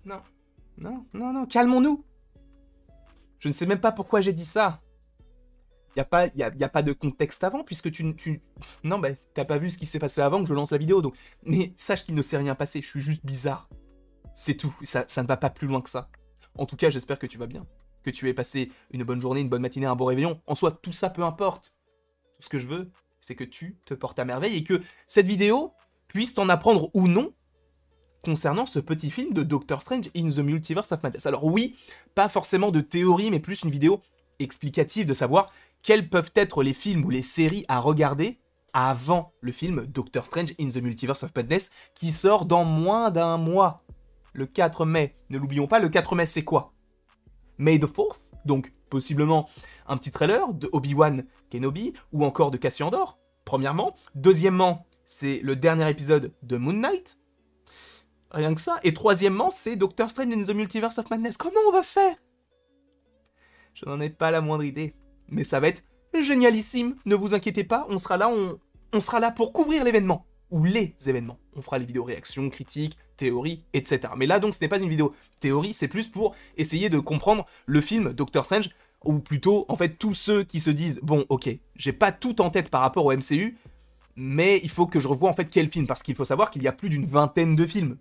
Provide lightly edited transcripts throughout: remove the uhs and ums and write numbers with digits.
Non. Non, non, non, calmons-nous. Je ne sais même pas pourquoi j'ai dit ça. Y a pas de contexte avant, puisque Non, bah, t'as pas vu ce qui s'est passé avant que je lance la vidéo, donc... Mais sache qu'il ne s'est rien passé, je suis juste bizarre. C'est tout, ça ne va pas plus loin que ça. En tout cas, j'espère que tu vas bien. Que tu aies passé une bonne journée, une bonne matinée, un bon réveillon. En soi, tout ça peu importe. Tout ce que je veux, c'est que tu te portes à merveille et que cette vidéo puisse t'en apprendre ou non concernant ce petit film de Doctor Strange in the Multiverse of Madness. Alors oui, pas forcément de théorie, mais plus une vidéo explicative de savoir quels peuvent être les films ou les séries à regarder avant le film Doctor Strange in the Multiverse of Madness qui sort dans moins d'un mois, le 4 mai. Ne l'oublions pas, le 4 mai c'est quoi? May the 4th, donc possiblement un petit trailer de Obi-Wan Kenobi ou encore de Cassian Andor, premièrement. Deuxièmement, c'est le dernier épisode de Moon Knight. Rien que ça. Et troisièmement, c'est Doctor Strange in the Multiverse of Madness. Comment on va faire? Je n'en ai pas la moindre idée. Mais ça va être génialissime. Ne vous inquiétez pas, on sera là pour couvrir l'événement. Ou les événements. On fera les vidéos réactions, critiques, théories, etc. Mais là, donc, ce n'est pas une vidéo théorie, c'est plus pour essayer de comprendre le film Doctor Strange, ou plutôt, en fait, tous ceux qui se disent, bon, ok, j'ai pas tout en tête par rapport au MCU, mais il faut que je revoie, en fait, quel film, parce qu'il faut savoir qu'il y a plus d'une vingtaine de films.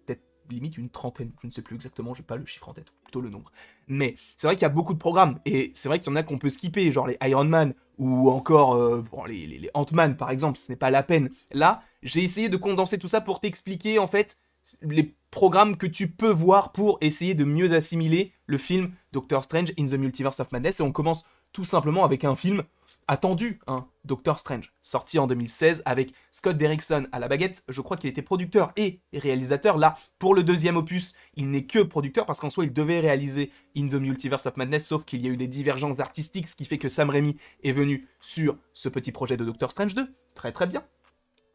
Peut-être limite une trentaine, je ne sais plus exactement, j'ai pas le chiffre en tête, plutôt le nombre. Mais c'est vrai qu'il y a beaucoup de programmes, et c'est vrai qu'il y en a qu'on peut skipper, genre les Iron Man, ou encore bon, les Ant-Man, par exemple, ce n'est pas la peine. Là, j'ai essayé de condenser tout ça pour t'expliquer, en fait, les programmes que tu peux voir pour essayer de mieux assimiler le film Doctor Strange in the Multiverse of Madness. Et on commence tout simplement avec un film attendu, hein, Doctor Strange, sorti en 2016 avec Scott Derrickson à la baguette. Je crois qu'il était producteur et réalisateur. Là, pour le deuxième opus, il n'est que producteur parce qu'en soi, il devait réaliser In the Multiverse of Madness, sauf qu'il y a eu des divergences artistiques, ce qui fait que Sam Raimi est venu sur ce petit projet de Doctor Strange 2. Très très bien.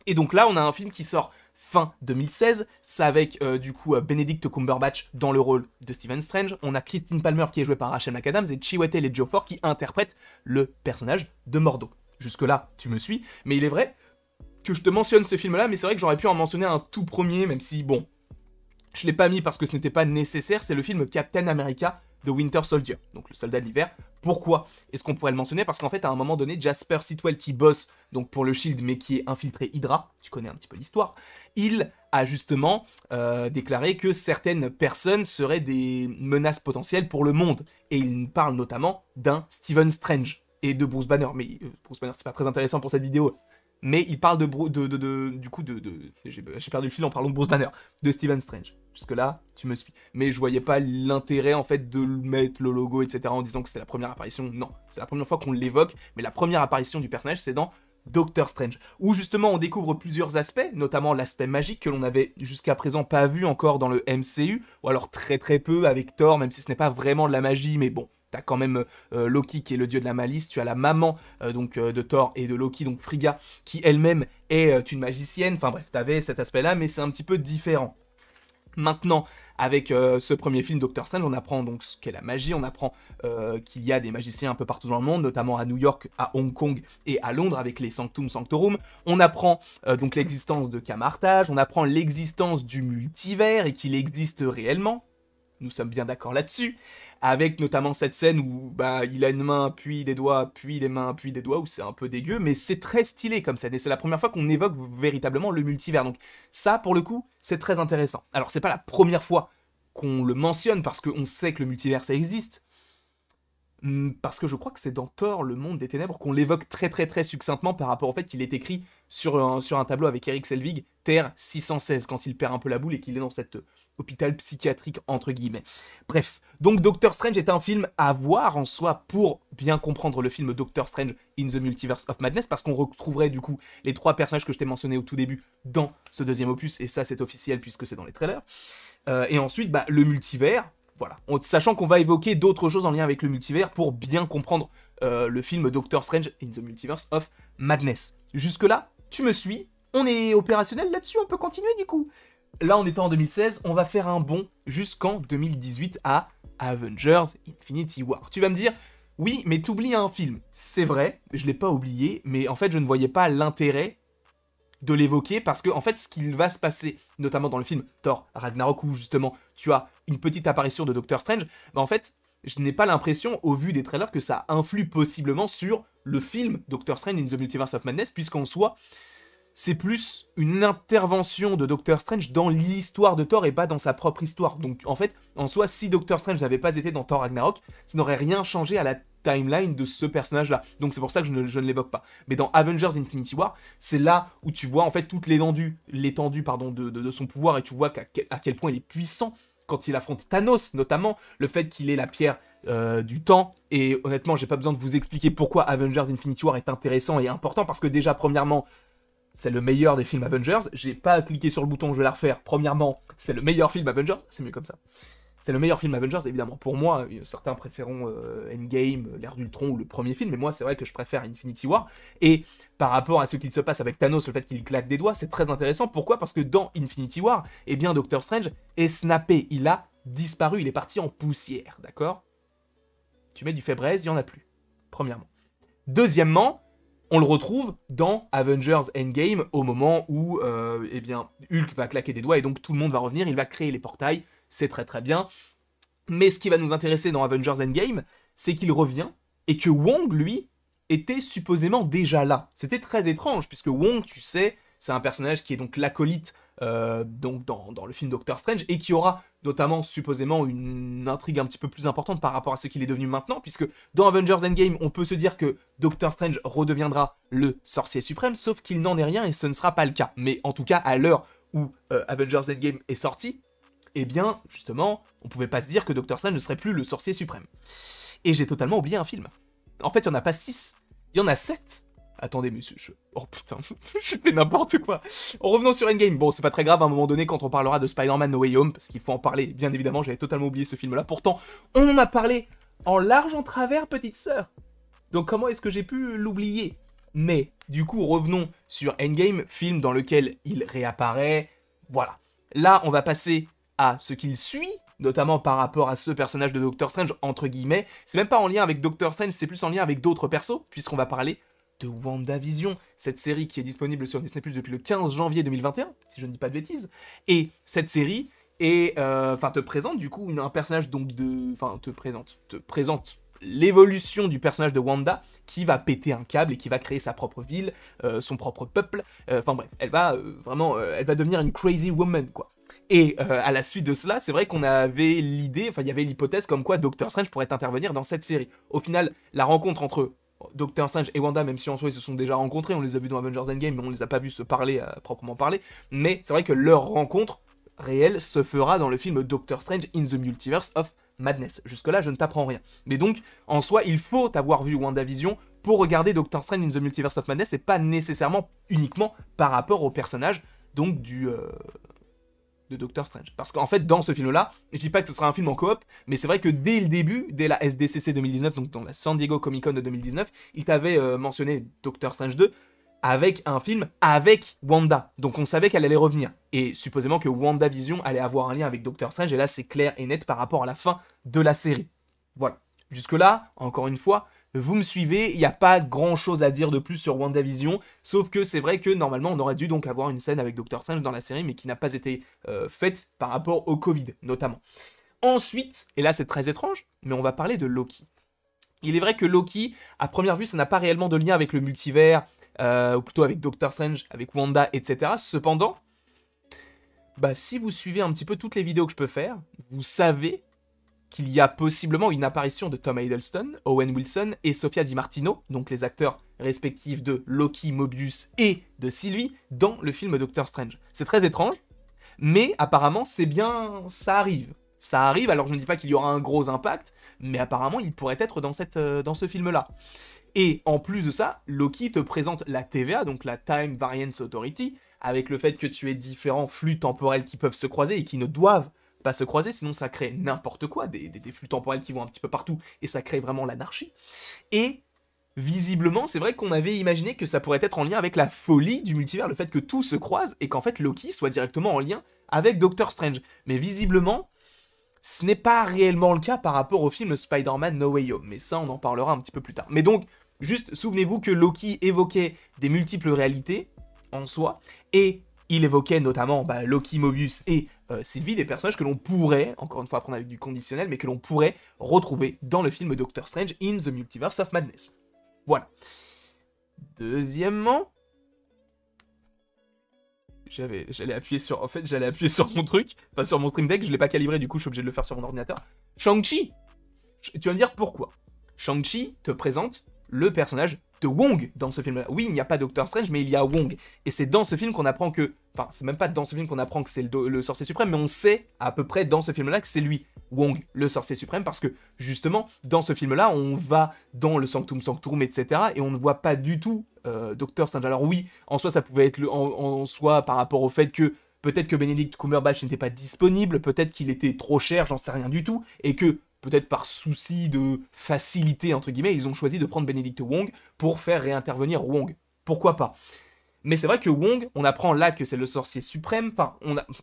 Et donc là, on a un film qui sort fin 2016, c'est avec du coup Benedict Cumberbatch dans le rôle de Stephen Strange, on a Christine Palmer qui est jouée par Rachel McAdams et Chiwetel Ejiofor qui interprète le personnage de Mordo. Jusque là, tu me suis, mais il est vrai que je te mentionne ce film-là, mais c'est vrai que j'aurais pu en mentionner un tout premier, même si, bon, je l'ai pas mis parce que ce n'était pas nécessaire, c'est le film Captain America The Winter Soldier, donc le soldat de l'hiver. Pourquoi est-ce qu'on pourrait le mentionner? Parce qu'en fait, à un moment donné, Jasper Sitwell, qui bosse donc pour le Shield, mais qui est infiltré Hydra, tu connais un petit peu l'histoire, il a justement déclaré que certaines personnes seraient des menaces potentielles pour le monde. Et il parle notamment d'un Stephen Strange et de Bruce Banner. Mais Bruce Banner, c'est pas très intéressant pour cette vidéo. Mais il parle j'ai perdu le fil en parlant de Bruce Banner, de Stephen Strange. Jusque-là, tu me suis. Mais je voyais pas l'intérêt, en fait, de mettre le logo, etc., en disant que c'était la première apparition. Non, c'est la première fois qu'on l'évoque, mais la première apparition du personnage, c'est dans Doctor Strange, où justement on découvre plusieurs aspects, notamment l'aspect magique que l'on avait jusqu'à présent pas vu encore dans le MCU, ou alors très très peu avec Thor, même si ce n'est pas vraiment de la magie, mais bon, t'as quand même Loki qui est le dieu de la malice, tu as la maman de Thor et de Loki, donc Frigga, qui elle-même est une magicienne, enfin bref, t'avais cet aspect-là, mais c'est un petit peu différent. Maintenant, avec ce premier film Doctor Strange, on apprend donc ce qu'est la magie, on apprend qu'il y a des magiciens un peu partout dans le monde, notamment à New York, à Hong Kong et à Londres avec les Sanctum Sanctorum. On apprend donc l'existence de Camartage, on apprend l'existence du multivers et qu'il existe réellement. Nous sommes bien d'accord là-dessus, avec notamment cette scène où bah, il a une main, puis des doigts, puis des mains, puis des doigts, où c'est un peu dégueu, mais c'est très stylé comme scène, et c'est la première fois qu'on évoque véritablement le multivers, donc ça, pour le coup, c'est très intéressant. Alors, c'est pas la première fois qu'on le mentionne, parce qu'on sait que le multivers, ça existe, parce que je crois que c'est dans Thor, le monde des ténèbres, qu'on l'évoque très très très succinctement par rapport au fait qu'il est écrit sur un tableau avec Eric Selvig, Terre 616, quand il perd un peu la boule et qu'il est dans cet hôpital psychiatrique, entre guillemets. Bref, donc Doctor Strange est un film à voir en soi pour bien comprendre le film Doctor Strange in the Multiverse of Madness, parce qu'on retrouverait du coup les trois personnages que je t'ai mentionnés au tout début dans ce deuxième opus, et ça c'est officiel puisque c'est dans les trailers. Et ensuite, bah, le multivers, voilà, sachant qu'on va évoquer d'autres choses en lien avec le multivers pour bien comprendre le film Doctor Strange in the Multiverse of Madness. Jusque-là, tu me suis? On est opérationnel là-dessus, on peut continuer du coup. Là, on était en 2016, on va faire un bond jusqu'en 2018 à Avengers Infinity War. Tu vas me dire, oui, mais t'oublies un film. C'est vrai, je l'ai pas oublié, mais en fait, je ne voyais pas l'intérêt de l'évoquer parce que, en fait, ce qu'il va se passer notamment dans le film Thor Ragnarok, où justement tu as une petite apparition de Doctor Strange, bah en fait, je n'ai pas l'impression, au vu des trailers, que ça influe possiblement sur le film Doctor Strange in the Multiverse of Madness, puisqu'en soi, c'est plus une intervention de Doctor Strange dans l'histoire de Thor et pas dans sa propre histoire. Donc en fait, en soi, si Doctor Strange n'avait pas été dans Thor Ragnarok, ça n'aurait rien changé à la timeline de ce personnage-là. Donc c'est pour ça que je ne l'évoque pas. Mais dans Avengers Infinity War, c'est là où tu vois en fait toute l'étendue de son pouvoir, et tu vois à quel point il est puissant quand il affronte Thanos, notamment le fait qu'il ait la pierre du temps. Et honnêtement, j'ai pas besoin de vous expliquer pourquoi Avengers Infinity War est intéressant et important, parce que déjà, premièrement, c'est le meilleur des films Avengers. J'ai pas cliqué sur le bouton, je vais la refaire. Premièrement, c'est le meilleur film Avengers. C'est mieux comme ça. C'est le meilleur film Avengers, évidemment. Pour moi, certains préféreront Endgame, l'ère d'Ultron ou le premier film, mais moi, c'est vrai que je préfère Infinity War. Et par rapport à ce qu'il se passe avec Thanos, le fait qu'il claque des doigts, c'est très intéressant. Pourquoi ? Parce que dans Infinity War, eh bien, Doctor Strange est snappé. Il a disparu, il est parti en poussière, d'accord ? Tu mets du Febreze, il n'y en a plus. Premièrement. Deuxièmement, on le retrouve dans Avengers Endgame au moment où eh bien, Hulk va claquer des doigts et donc tout le monde va revenir, il va créer les portails, c'est très très bien. Mais ce qui va nous intéresser dans Avengers Endgame, c'est qu'il revient et que Wong, lui, était supposément déjà là. C'était très étrange, puisque Wong, tu sais, c'est un personnage qui est donc l'acolyte donc dans le film Doctor Strange, et qui aura notamment supposément une intrigue un petit peu plus importante par rapport à ce qu'il est devenu maintenant, puisque dans Avengers Endgame, on peut se dire que Doctor Strange redeviendra le sorcier suprême, sauf qu'il n'en est rien et ce ne sera pas le cas. Mais en tout cas, à l'heure où Avengers Endgame est sorti, eh bien, justement, on pouvait pas se dire que Doctor Strange ne serait plus le sorcier suprême. Et j'ai totalement oublié un film. En fait, il n'y en a pas 6, il y en a 7. Attendez, monsieur, oh putain, je fais n'importe quoi. En revenant sur Endgame, bon, c'est pas très grave à un moment donné quand on parlera de Spider-Man No Way Home, parce qu'il faut en parler, bien évidemment, j'avais totalement oublié ce film-là. Pourtant, on en a parlé en large, en travers, petite sœur. Donc comment est-ce que j'ai pu l'oublier ? Mais, du coup, revenons sur Endgame, film dans lequel il réapparaît, voilà. Là, on va passer à ce qu'il suit, notamment par rapport à ce personnage de Doctor Strange, entre guillemets. C'est même pas en lien avec Doctor Strange, c'est plus en lien avec d'autres persos, puisqu'on va parler de WandaVision, cette série qui est disponible sur Disney+ depuis le 15 janvier 2021, si je ne dis pas de bêtises. Et cette série te présente du coup un personnage donc te présente l'évolution du personnage de Wanda, qui va péter un câble et qui va créer sa propre ville, son propre peuple. Bref, elle va devenir une crazy woman, quoi. Et à la suite de cela, c'est vrai qu'on avait l'idée, il y avait l'hypothèse comme quoi Doctor Strange pourrait intervenir dans cette série. Au final, la rencontre entre Doctor Strange et Wanda, même si en soi ils se sont déjà rencontrés, on les a vus dans Avengers Endgame, mais on les a pas vus se parler à proprement parler, mais c'est vrai que leur rencontre réelle se fera dans le film Doctor Strange in the Multiverse of Madness. Jusque-là, je ne t'apprends rien. Mais donc, en soi, il faut avoir vu WandaVision pour regarder Doctor Strange in the Multiverse of Madness, et pas nécessairement uniquement par rapport au personnage donc de Doctor Strange. Parce qu'en fait, dans ce film-là, je dis pas que ce sera un film en coop, mais c'est vrai que dès le début, dès la SDCC 2019, donc dans la San Diego Comic Con de 2019, il t'avait mentionné Doctor Strange 2 avec un film avec Wanda. Donc on savait qu'elle allait revenir. Et supposément que WandaVision allait avoir un lien avec Doctor Strange, et là c'est clair et net par rapport à la fin de la série. Voilà. Jusque-là, encore une fois, vous me suivez, il n'y a pas grand-chose à dire de plus sur WandaVision, sauf que c'est vrai que normalement on aurait dû donc avoir une scène avec Doctor Strange dans la série, mais qui n'a pas été faite par rapport au Covid, notamment. Ensuite, et là c'est très étrange, mais on va parler de Loki. Il est vrai que Loki, à première vue, ça n'a pas réellement de lien avec le multivers, ou plutôt avec Doctor Strange, avec Wanda, etc. Cependant, si vous suivez un petit peu toutes les vidéos que je peux faire, vous savez qu'il y a possiblement une apparition de Tom Hiddleston, Owen Wilson et Sophia Di Martino, donc les acteurs respectifs de Loki, Mobius et de Sylvie, dans le film Doctor Strange. C'est très étrange, mais apparemment c'est bien, ça arrive. Ça arrive, alors je ne dis pas qu'il y aura un gros impact, mais apparemment il pourrait être dans ce film-là. Et en plus de ça, Loki te présente la TVA, donc la Time Variance Authority, avec le fait que tu aies différents flux temporels qui peuvent se croiser et qui ne doivent pas se croiser, sinon ça crée n'importe quoi, des flux temporels qui vont un petit peu partout, et ça crée vraiment l'anarchie. Et visiblement, c'est vrai qu'on avait imaginé que ça pourrait être en lien avec la folie du multivers, le fait que tout se croise, et qu'en fait Loki soit directement en lien avec Doctor Strange. Mais visiblement, ce n'est pas réellement le cas par rapport au film Spider-Man No Way Home, mais ça on en parlera un petit peu plus tard. Mais donc, juste souvenez-vous que Loki évoquait des multiples réalités, en soi, et Il évoquait notamment Loki, Mobius et Sylvie, des personnages que l'on pourrait, encore une fois à prendre avec du conditionnel, mais que l'on pourrait retrouver dans le film Doctor Strange in the Multiverse of Madness. Voilà. Deuxièmement, j'allais appuyer sur mon truc, pas sur mon Stream Deck, je l'ai pas calibré, du coup je suis obligé de le faire sur mon ordinateur. Shang-Chi. Tu vas me dire pourquoi. Shang-Chi te présente le personnage de Wong dans ce film-là. Oui, il n'y a pas Doctor Strange, mais il y a Wong. Et c'est dans ce film qu'on apprend que... Enfin, c'est même pas dans ce film qu'on apprend que c'est le sorcier suprême, mais on sait à peu près dans ce film-là que c'est lui, Wong, le sorcier suprême, parce que, justement, dans ce film-là, on va dans le Sanctum Sanctorum, etc., et on ne voit pas du tout Doctor Strange. Alors oui, en soi, ça pouvait être en soi par rapport au fait que peut-être que Benedict Cumberbatch n'était pas disponible, peut-être qu'il était trop cher, j'en sais rien du tout, et que peut-être par souci de facilité, entre guillemets, ils ont choisi de prendre Benedict Wong pour faire réintervenir Wong. Pourquoi pas? Mais c'est vrai que Wong, on apprend là que c'est le sorcier suprême, enfin,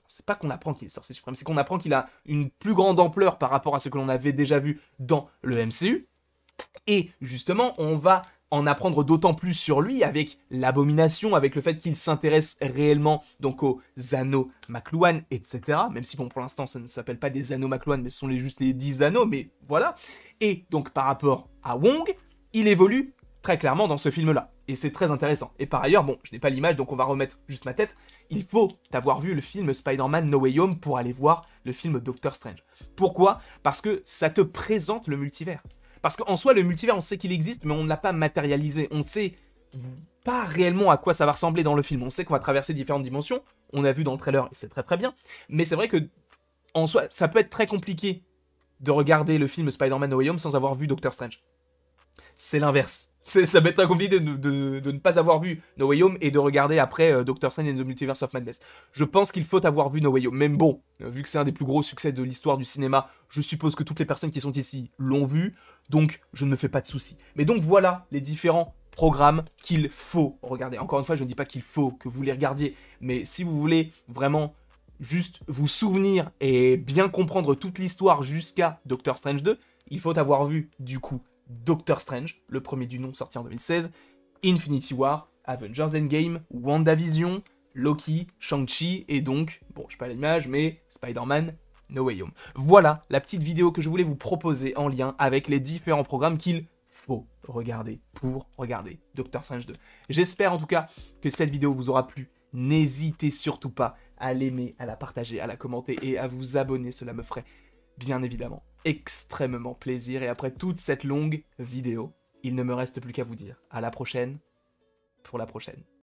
c'est pas qu'on apprend qu'il est sorcier suprême, c'est qu'on apprend qu'il a une plus grande ampleur par rapport à ce que l'on avait déjà vu dans le MCU, et justement, on va en apprendre d'autant plus sur lui avec l'abomination, avec le fait qu'il s'intéresse réellement donc aux anneaux McLuhan, etc. Même si bon, pour l'instant ça ne s'appelle pas des anneaux McLuhan, mais ce sont juste les 10 anneaux, mais voilà. Et donc par rapport à Wong, il évolue très clairement dans ce film-là. Et c'est très intéressant. Et par ailleurs, bon, je n'ai pas l'image, donc on va remettre juste ma tête. Il faut avoir vu le film Spider-Man No Way Home pour aller voir le film Doctor Strange. Pourquoi? Parce que ça te présente le multivers. Parce qu'en soi, le multivers, on sait qu'il existe, mais on ne l'a pas matérialisé. On sait pas réellement à quoi ça va ressembler dans le film. On sait qu'on va traverser différentes dimensions. On a vu dans le trailer, et c'est très très bien. Mais c'est vrai que, en soi, ça peut être très compliqué de regarder le film Spider-Man No Way Home sans avoir vu Doctor Strange. C'est l'inverse. Ça peut être très compliqué de ne pas avoir vu No Way Home et de regarder après Doctor Strange in the Multiverse of Madness. Je pense qu'il faut avoir vu No Way Home. Même bon, vu que c'est un des plus gros succès de l'histoire du cinéma, je suppose que toutes les personnes qui sont ici l'ont vu, donc je ne me fais pas de soucis. Mais donc voilà les différents programmes qu'il faut regarder. Encore une fois, je ne dis pas qu'il faut que vous les regardiez, mais si vous voulez vraiment juste vous souvenir et bien comprendre toute l'histoire jusqu'à Doctor Strange 2, il faut avoir vu du coup Doctor Strange, le premier du nom sorti en 2016, Infinity War, Avengers Endgame, WandaVision, Loki, Shang-Chi et donc, bon, je sais pas l'image, mais Spider-Man No Way Home. Voilà la petite vidéo que je voulais vous proposer en lien avec les différents programmes qu'il faut regarder pour regarder Doctor Strange 2. J'espère en tout cas que cette vidéo vous aura plu. N'hésitez surtout pas à l'aimer, à la partager, à la commenter et à vous abonner, cela me ferait bien évidemment extrêmement plaisir. Et après toute cette longue vidéo, il ne me reste plus qu'à vous dire à la prochaine pour la prochaine.